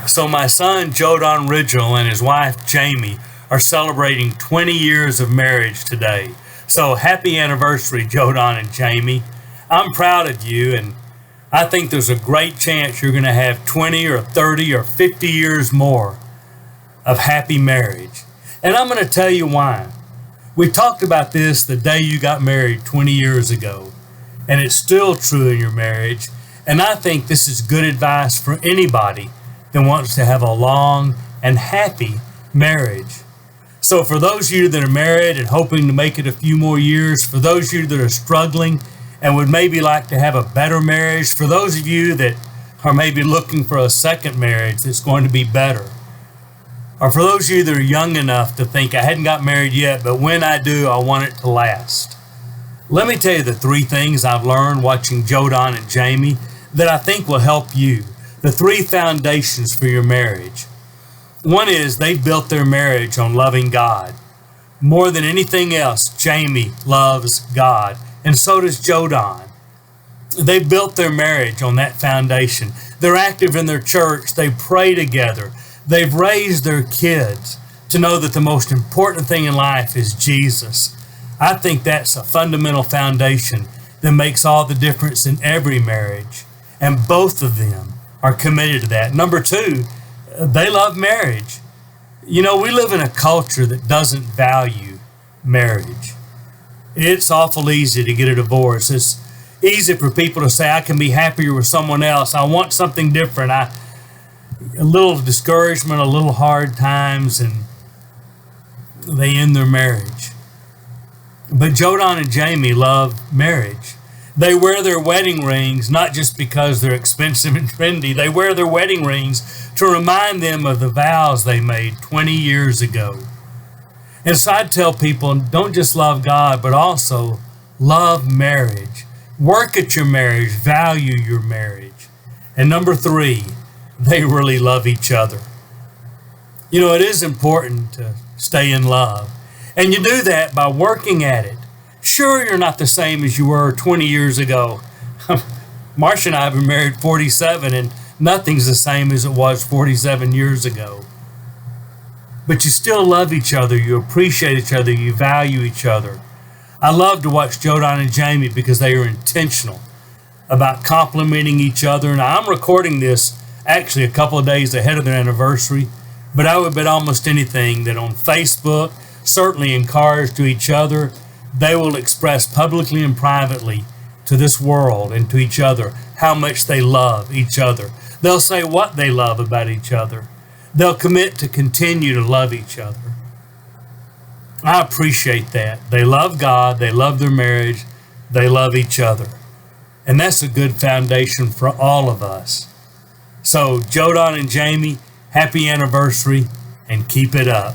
So my son, Jodan Ridgel, and his wife, Jamie, are celebrating 20 years of marriage today. So happy anniversary, Jodan and Jamie. I'm proud of you, and I think there's a great chance you're going to have 20 or 30 or 50 years more of happy marriage. And I'm going to tell you why. We talked about this the day you got married 20 years ago, and it's still true in your marriage. And I think this is good advice for anybody that wants to have a long and happy marriage. So for those of you that are married and hoping to make it a few more years, for those of you that are struggling and would maybe like to have a better marriage, for those of you that are maybe looking for a second marriage that's going to be better, or for those of you that are young enough to think, I hadn't got married yet, but when I do, I want it to last. Let me tell you the 3 things I've learned watching Jodan and Jamie that I think will help you. The 3 foundations for your marriage. One is they've built their marriage on loving God. More than anything else, Jamie loves God, and so does Jodan. They built their marriage on that foundation. They're active in their church. They pray together. They've raised their kids to know that the most important thing in life is Jesus. I think that's a fundamental foundation that makes all the difference in every marriage. And both of them are committed to that. Number 2, they love marriage. You know, we live in a culture that doesn't value marriage. It's awful easy to get a divorce. It's easy for people to say, I can be happier with someone else. I want something different. A little discouragement, a little hard times, and they end their marriage. But Jodan and Jamie love marriage. They wear their wedding rings not just because they're expensive and trendy. They wear their wedding rings to remind them of the vows they made 20 years ago. And so I tell people, don't just love God, but also love marriage. Work at your marriage. Value your marriage. And number 3, they really love each other. You know, it is important to stay in love. And you do that by working at it. Sure, you're not the same as you were 20 years ago. Marcia and I have been married 47, and nothing's the same as it was 47 years ago. But you still love each other. You appreciate each other. You value each other. I love to watch Jodan and Jamie because they are intentional about complimenting each other. Now, I'm recording this actually a couple of days ahead of their anniversary, but I would bet almost anything that on Facebook, certainly in cars to each other, they will express publicly and privately to this world and to each other how much they love each other. They'll say what they love about each other. They'll commit to continue to love each other. I appreciate that. They love God. They love their marriage. They love each other. And that's a good foundation for all of us. So, Jodan and Jamie, happy anniversary and keep it up.